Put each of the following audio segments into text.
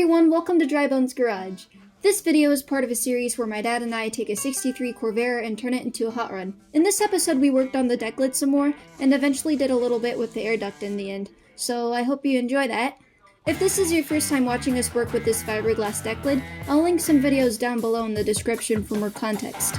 everyone, welcome to Drybonesgarage. This video is part of a series where my dad and I take a 63 Corvair and turn it into a hot rod. In this episode we worked on the deck lid some more, and eventually did a little bit with the air duct in the end, so I hope you enjoy that. If this is your first time watching us work with this fiberglass deck lid, I'll link some videos down below in the description for more context.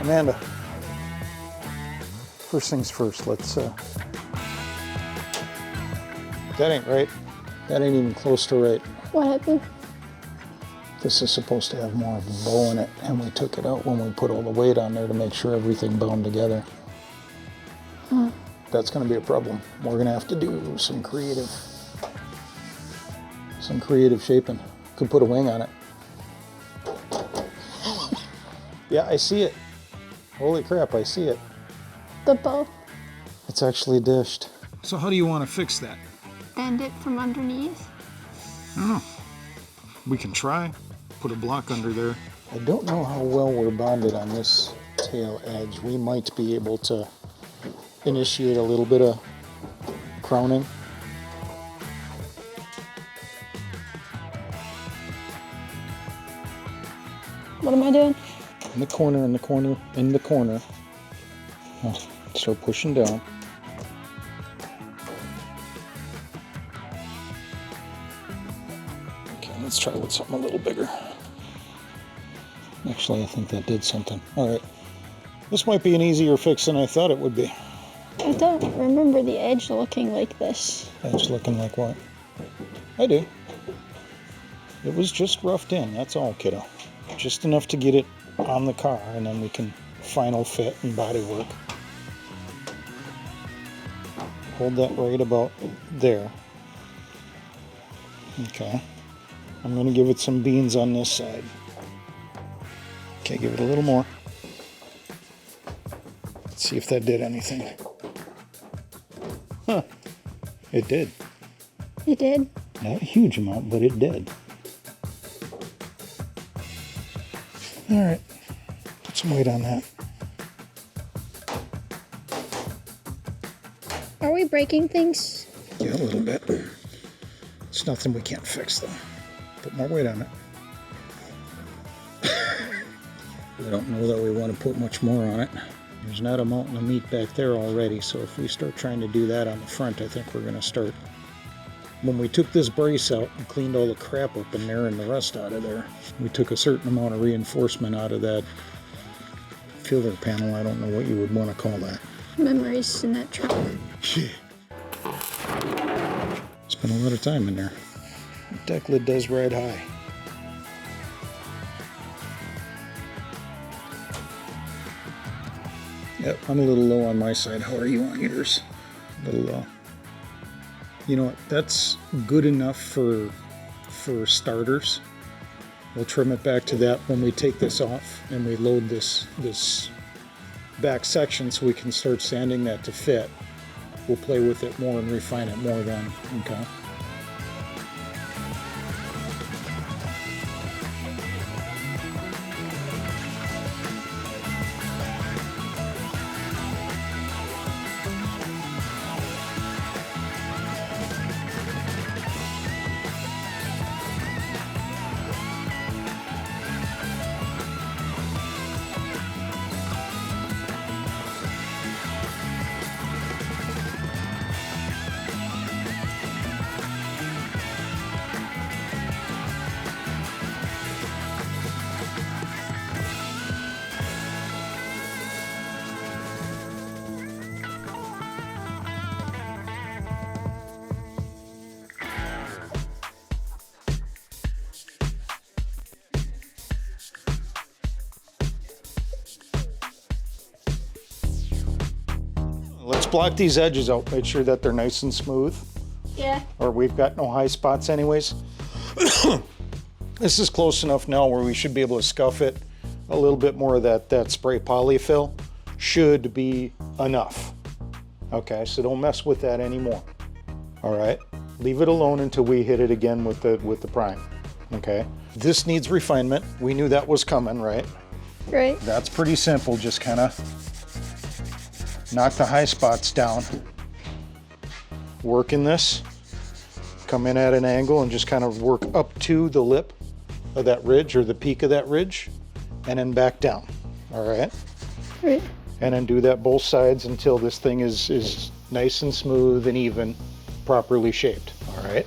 Amanda, first things first, let's, that ain't right. That ain't even close to right. What happened? This is supposed to have more of a bow in it, and we took it out when we put all the weight on there to make sure everything bound together. That's gonna be a problem. We're gonna have to do some creative shaping. Could put a wing on it. Yeah, I see it. Holy crap, I see it. The bow. It's actually dished. So how do you want to fix that? Bend it from underneath. I don't know. We can try. Put a block under there. I don't know how well we're bonded on this tail edge. We might be able to initiate a little bit of crowning. What am I doing? In the corner, in the corner, in the corner. Now start pushing down. Okay, let's try with something a little bigger. Actually, I think that did something. All right. This might be an easier fix than I thought it would be. I don't remember the edge looking like this. Edge looking like what? I do. It was just roughed in, that's all, kiddo. Just enough to get it on the car, and then we can final fit and body work. Hold that right about there. Okay. I'm going to give it some beans on this side. Okay, give it a little more. Let's see if that did anything. Huh. It did. It did? Not a huge amount, but it did. All right, put some weight on that. Are we breaking things? Yeah, a little bit. It's nothing we can't fix, though. Put more weight on it. I don't know that we want to put much more on it. There's not a mountain of meat back there already, so if we start trying to do that on the front, I think we're going to start. When we took this brace out and cleaned all the crap up in there and the rust out of there, we took a certain amount of reinforcement out of that filler panel. I don't know what you would want to call that. Memories in that truck. Yeah. Spent a lot of time in there. The deck lid does ride high. Yep, I'm a little low on my side. How are you on yours? A little low. You know what, that's good enough for starters. We'll trim it back to that when we take this off and we load this back section so we can start sanding that to fit. We'll play with it more and refine it more then, okay? Let's block these edges out, make sure that they're nice and smooth. Yeah. Or we've got no high spots anyways. This is close enough now where we should be able to scuff it. A little bit more of that spray polyfill should be enough. Okay, so don't mess with that anymore. All right, leave it alone until we hit it again with the prime. Okay, this needs refinement. We knew that was coming, right? Right. That's pretty simple. Just kind of knock the high spots down. Work in this. Come in at an angle and just kind of work up to the lip of that ridge or the peak of that ridge, and then back down. All right. Right. And then do that both sides until this thing is nice and smooth and even, properly shaped. All right.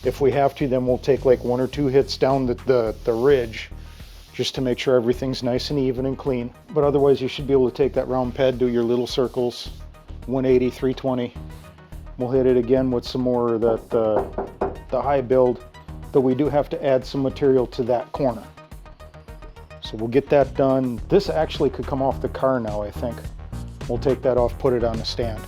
If we have to, then we'll take like 1 or 2 hits down the ridge just to make sure everything's nice and even and clean. But otherwise, you should be able to take that round pad, do your little circles, 180, 320. We'll hit it again with some more of the high build, but we do have to add some material to that corner. So we'll get that done. This actually could come off the car now, I think. We'll take that off, put it on the stand.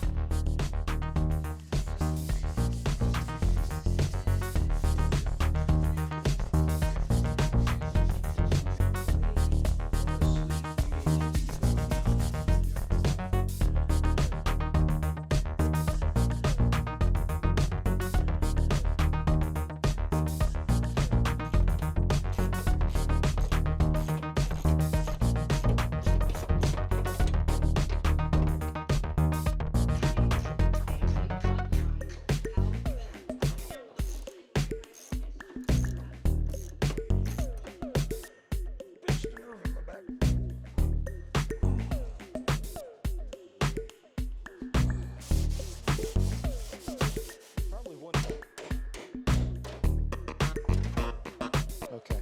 Okay.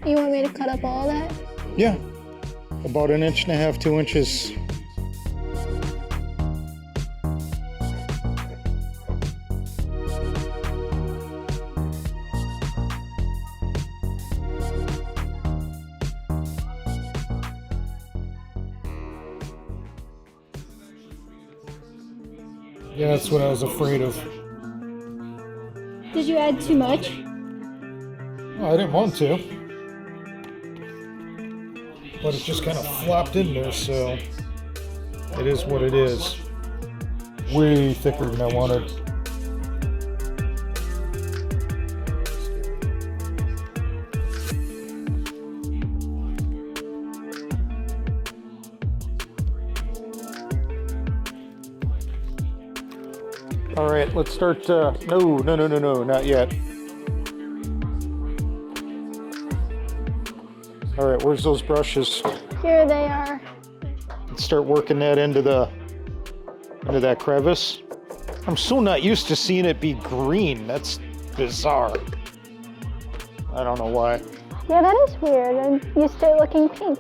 You want me to cut up all that? Yeah, about 1.5 inches, 2 inches. Yeah, that's what I was afraid of. Did you add too much? Well, I didn't want to, but it just kind of flopped in there, so it is what it is. Way thicker than I wanted. All right, let's start. No, not yet. All right, where's those brushes? Here they are. Let's start working that into that crevice. I'm so not used to seeing it be green. That's bizarre. I don't know why. Yeah, that is weird. I'm used to it looking pink.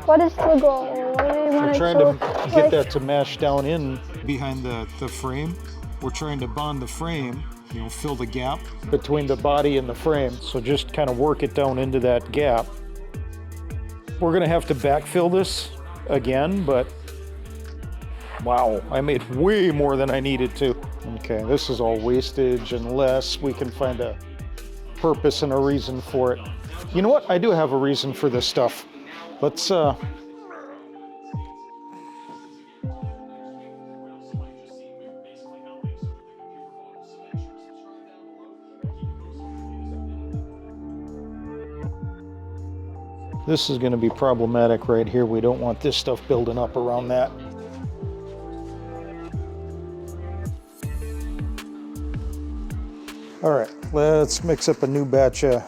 What is the goal? What do you want We're it trying to to get that to mash down in behind the frame. We're trying to bond the frame, fill the gap between the body and the frame. So just kind of work it down into that gap. We're gonna have to backfill this again, but wow, I made way more than I needed to. Okay, this is all wastage unless we can find a purpose and a reason for it. You know what? I do have a reason for this stuff. Let's This is going to be problematic right here. We don't want this stuff building up around that. All right, let's mix up a new batch of...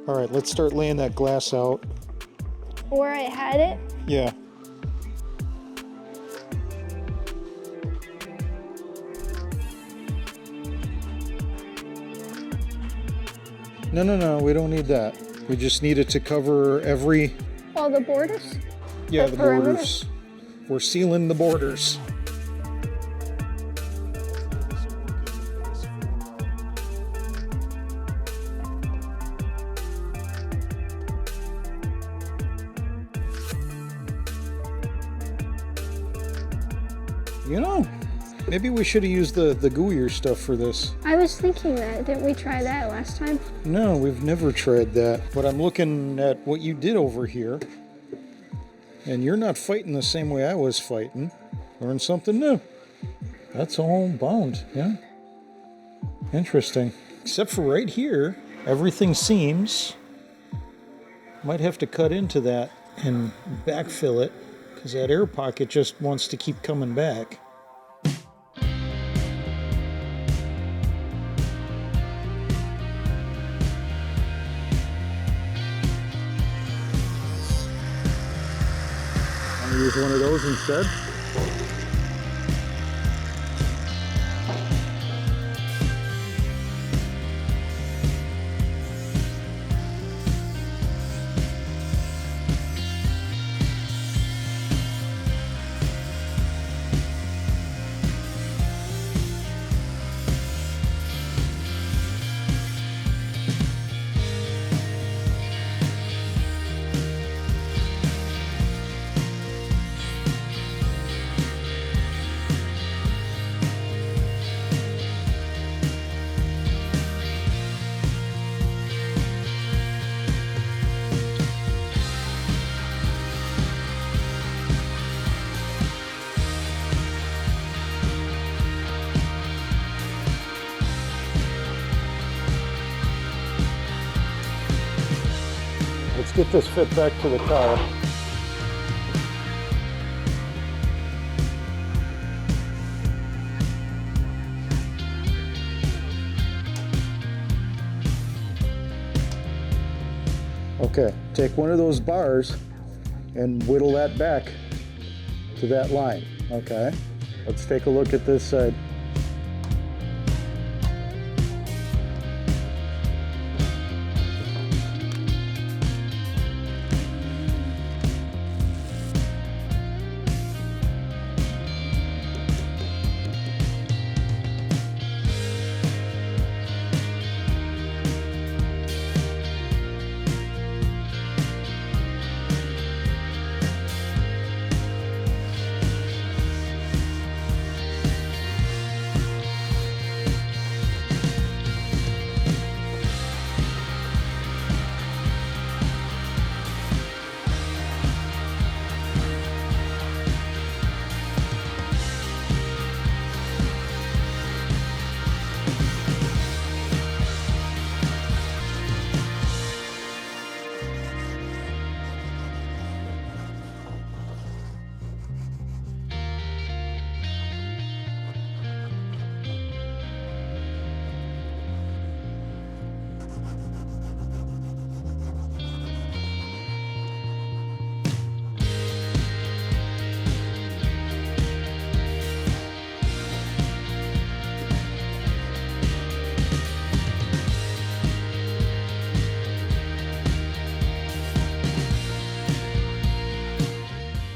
All right, let's start laying that glass out. Where I had it? Yeah. No, we don't need that. We just need it to cover every... All the borders? Yeah, the borders. We're sealing the borders. You know, maybe we should have used the gooier stuff for this. I was thinking that. Didn't we try that last time? No, we've never tried that. But I'm looking at what you did over here, and you're not fighting the same way I was fighting. Learn something new. That's all bound, yeah? Interesting. Except for right here, everything seems... Might have to cut into that and backfill it, because that air pocket just wants to keep coming back. I'm gonna use one of those instead. Let's get this fit back to the car. Okay, take one of those bars and whittle that back to that line. Okay, let's take a look at this side.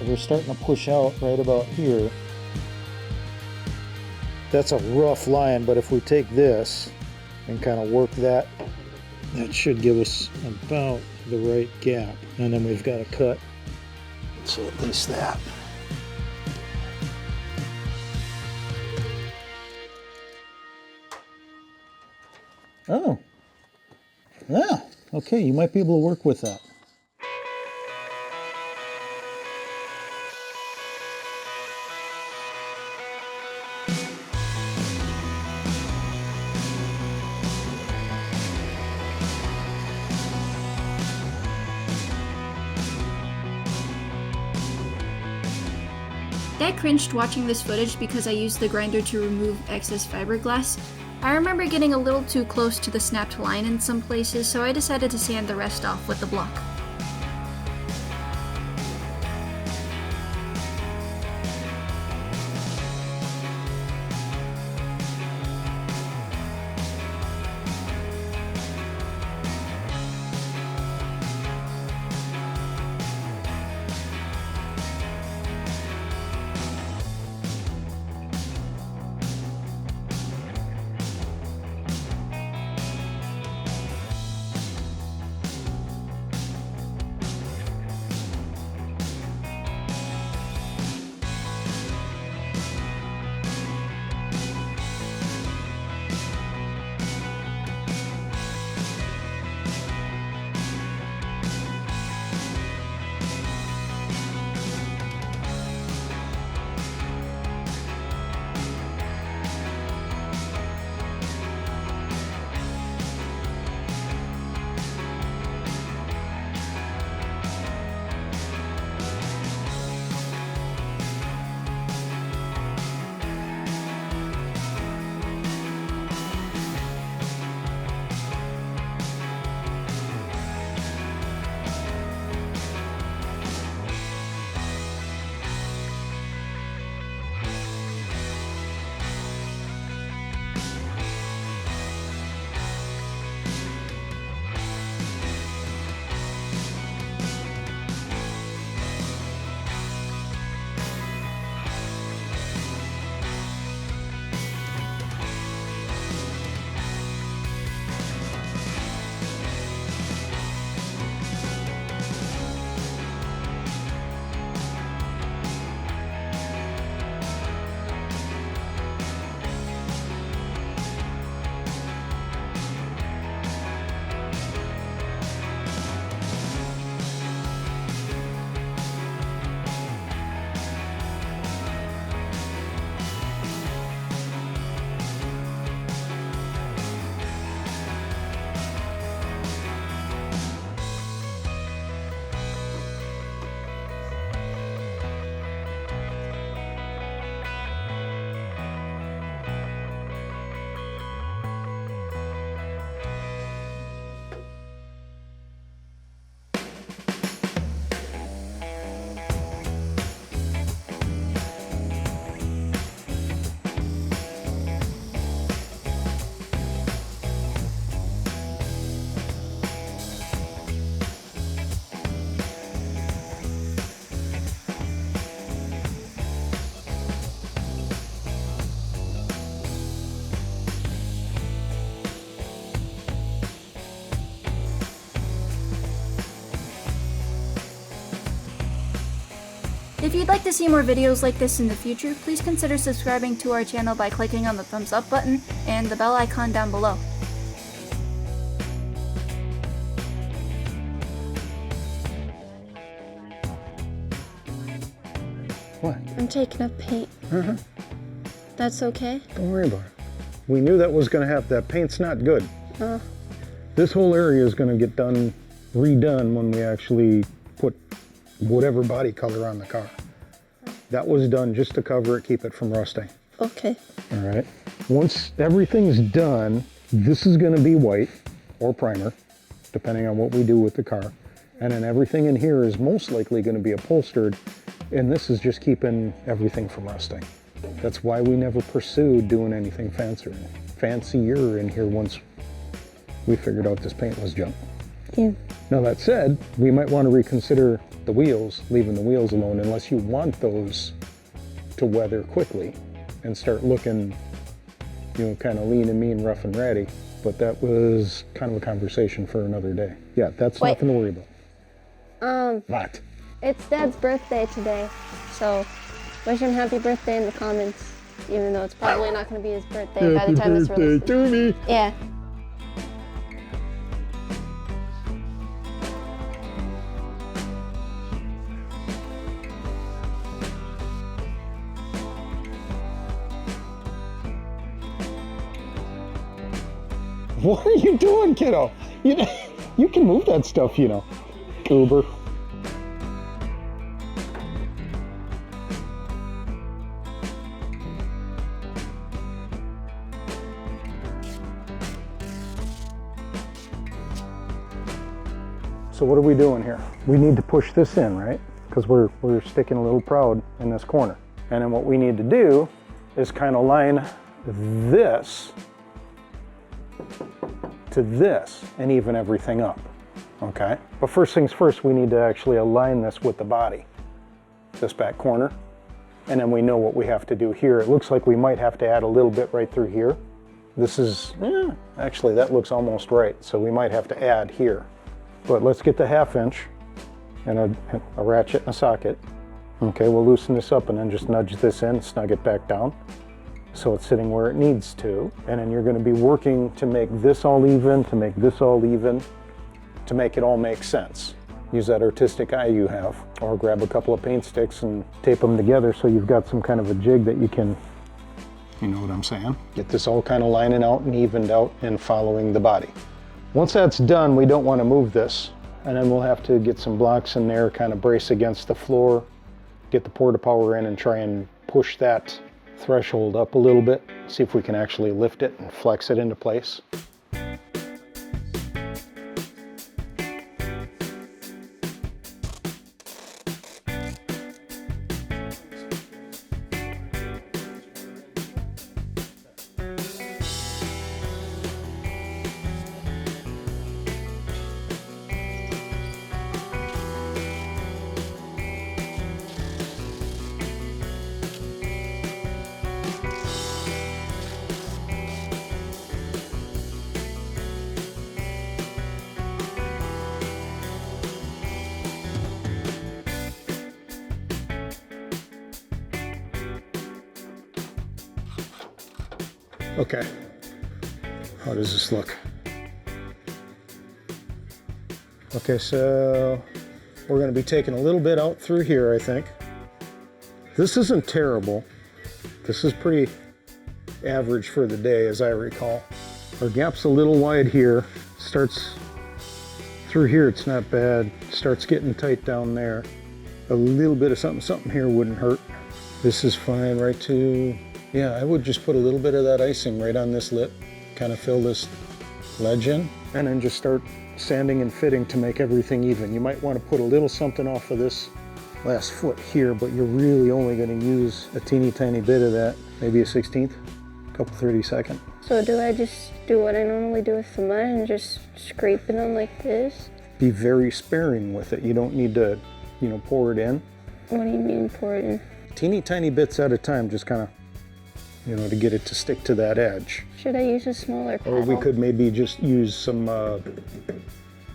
We're starting to push out right about here. That's a rough line, but if we take this and kind of work that, that should give us about the right gap. And then we've got to cut, so at least that. Oh, yeah, okay, you might be able to work with that. I cringed watching this footage because I used the grinder to remove excess fiberglass. I remember getting a little too close to the snapped line in some places, so I decided to sand the rest off with the block. If you'd like to see more videos like this in the future, please consider subscribing to our channel by clicking on the thumbs up button and the bell icon down below. What? I'm taking up paint. That's okay? Don't worry about it. We knew that was going to happen. That paint's not good. Oh. This whole area is going to get redone when we actually put whatever body color on the car. That was done just to cover it, keep it from rusting. Okay. All right. Once everything's done, this is going to be white or primer, depending on what we do with the car. And then everything in here is most likely going to be upholstered, and this is just keeping everything from rusting. That's why we never pursued doing anything fancier in here once we figured out this paint was junk. Yeah. Now that said, we might want to reconsider the wheels, leaving the wheels alone, unless you want those to weather quickly and start looking, you know, kind of lean and mean, rough and ratty. But that was kind of a conversation for another day. Yeah, that's nothing to worry about. What? It's Dad's birthday today, so wish him happy birthday in the comments, even though it's probably not going to be his birthday by the time this releases. To me. Yeah. What are you doing, kiddo? You can move that stuff, you know. Goober. So what are we doing here? We need to push this in, right? Because we're sticking a little proud in this corner. And then what we need to do is kind of line this to this and even everything up, okay? But first things first, we need to actually align this with the body, this back corner. And then we know what we have to do here. It looks like we might have to add a little bit right through here. This is, actually that looks almost right. So we might have to add here. But let's get the 1/2 inch and a ratchet and a socket. Okay, we'll loosen this up and then just nudge this in, snug it back down so it's sitting where it needs to. And then you're going to be working to make this all even, to make this all even, to make it all make sense. Use that artistic eye you have, or grab a couple of paint sticks and tape them together so you've got some kind of a jig that you can, you know what I'm saying? Get this all kind of lining out and evened out and following the body. Once that's done, we don't want to move this. And then we'll have to get some blocks in there, kind of brace against the floor, get the porta power in and try and push that threshold up a little bit. See if we can actually lift it and flex it into place. Okay, how does this look? Okay, so we're going to be taking a little bit out through here, I think. This isn't terrible. This is pretty average for the day, as I recall. Our gap's a little wide here. Starts through here, it's not bad. Starts getting tight down there. A little bit of something here wouldn't hurt. This is fine right to... Yeah, I would just put a little bit of that icing right on this lip, kind of fill this ledge in, and then just start sanding and fitting to make everything even. You might want to put a little something off of this last foot here, but you're really only going to use a teeny tiny bit of that, maybe a 1/16, a couple 32nd. So do I just do what I normally do with the mud and just scrape it on like this? Be very sparing with it. You don't need to, you know, pour it in. What do you mean pour it in? Teeny tiny bits at a time, just kind of, you know, to get it to stick to that edge. Should I use a smaller paddle? Or we could maybe just use some,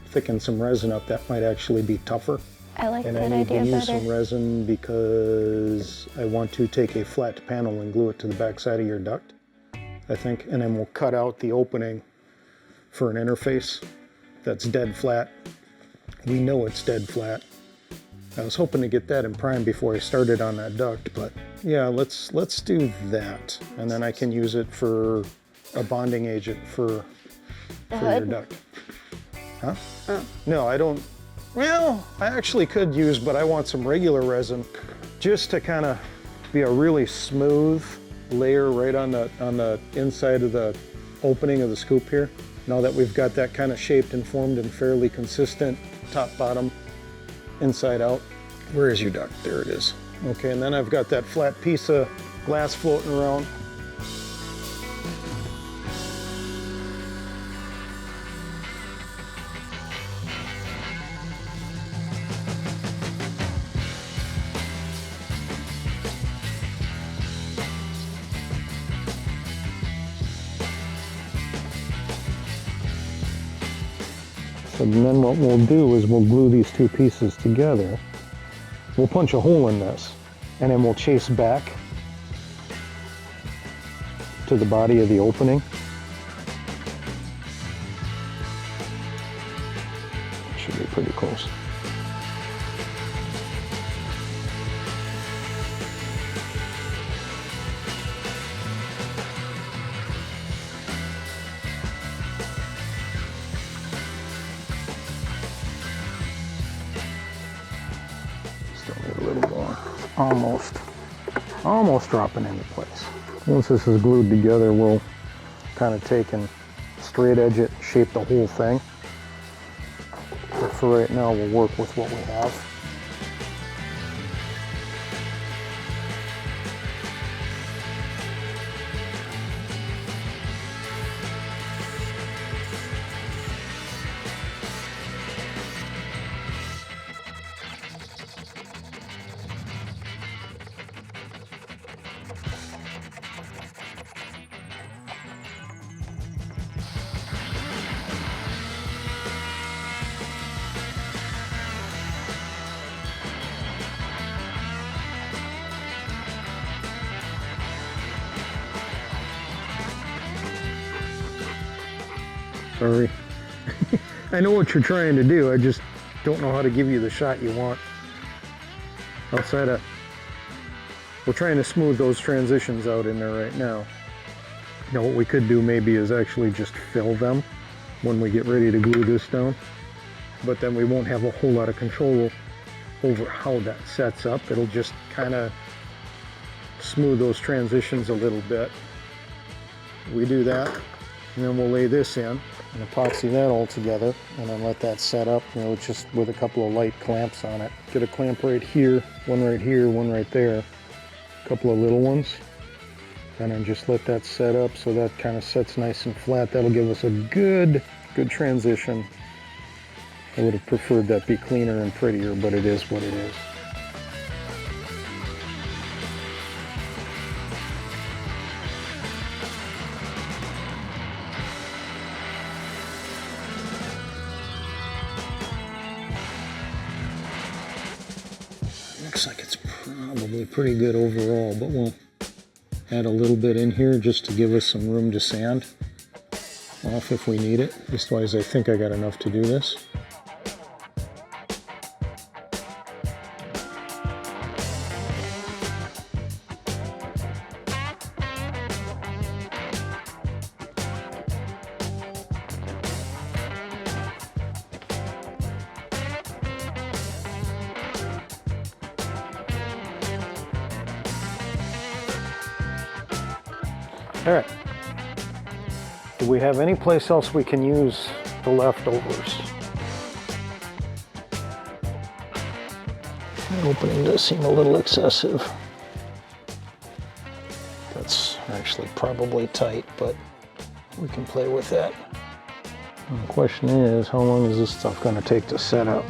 thicken some resin up. That might actually be tougher. I like and that I need idea to use better. some resin because I want to take a flat panel and glue it to the back side of your duct, I think. And then we'll cut out the opening for an interface that's dead flat. We know it's dead flat. I was hoping to get that in prime before I started on that duct, but yeah, let's do that. And then I can use it for a bonding agent for your duct. Huh? Oh. No, I don't. Well, I actually could use, but I want some regular resin just to kind of be a really smooth layer right on the inside of the opening of the scoop here. Now that we've got that kind of shaped and formed and fairly consistent top, bottom, inside out. Where is your duct? There it is. Okay, and then I've got that flat piece of glass floating around. And then what we'll do is we'll glue these two pieces together. We'll punch a hole in this, and then we'll chase back to the body of the opening. Should be pretty close. Almost dropping into place. Once this is glued together, we'll kind of take and straight edge it, shape the whole thing. We're for right now, we'll work with what we have. Sorry. I know what you're trying to do, I just don't know how to give you the shot you want. Outside of... We're trying to smooth those transitions out in there right now. Now what we could do maybe is actually just fill them when we get ready to glue this down. But then we won't have a whole lot of control over how that sets up. It'll just kind of smooth those transitions a little bit. We do that, and then we'll lay this in and epoxy that all together, and then let that set up, you know, just with a couple of light clamps on it. Get a clamp right here, one right there, a couple of little ones, and then just let that set up so that kind of sets nice and flat. That'll give us a good transition. I would have preferred that be cleaner and prettier, but it is what it is. Looks like it's probably pretty good overall, but we'll add a little bit in here just to give us some room to sand off if we need it. Otherwise, I think I got enough to do this. All right. Do we have any place else we can use the leftovers? The opening does seem a little excessive. That's actually probably tight, but we can play with that. And the question is, how long is this stuff going to take to set up?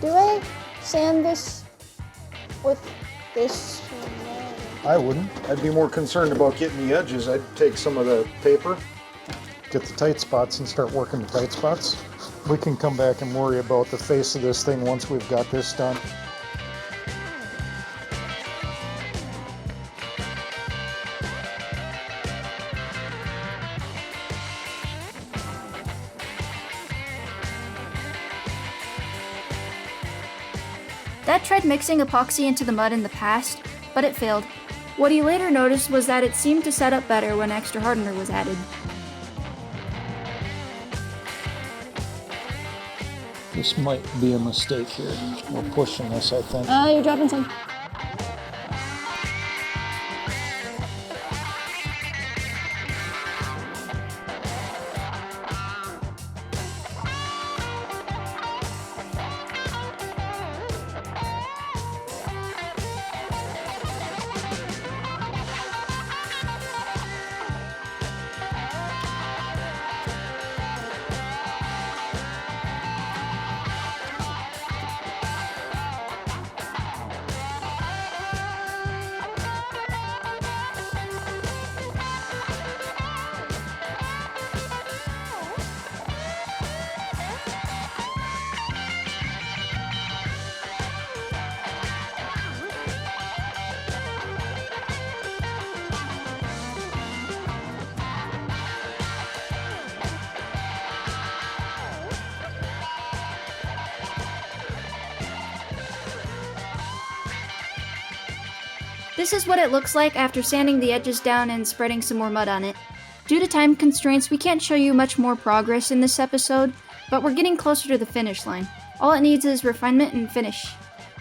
Do I sand this with this? I wouldn't. I'd be more concerned about getting the edges. I'd take some of the paper, get the tight spots, and start working the tight spots. We can come back and worry about the face of this thing once we've got this done. Dad tried mixing epoxy into the mud in the past, but it failed. What he later noticed was that it seemed to set up better when extra hardener was added. This might be a mistake here. We're pushing this, I think. You're dropping some. This is what it looks like after sanding the edges down and spreading some more mud on it. Due to time constraints, we can't show you much more progress in this episode, but we're getting closer to the finish line. All it needs is refinement and finish.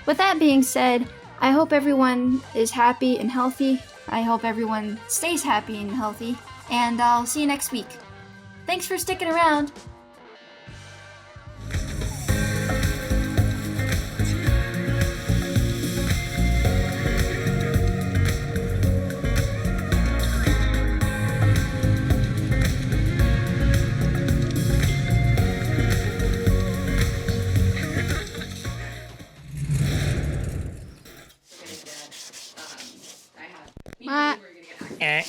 With that being said, I hope everyone is happy and healthy. I hope everyone stays happy and healthy, and I'll see you next week. Thanks for sticking around. What? Eh.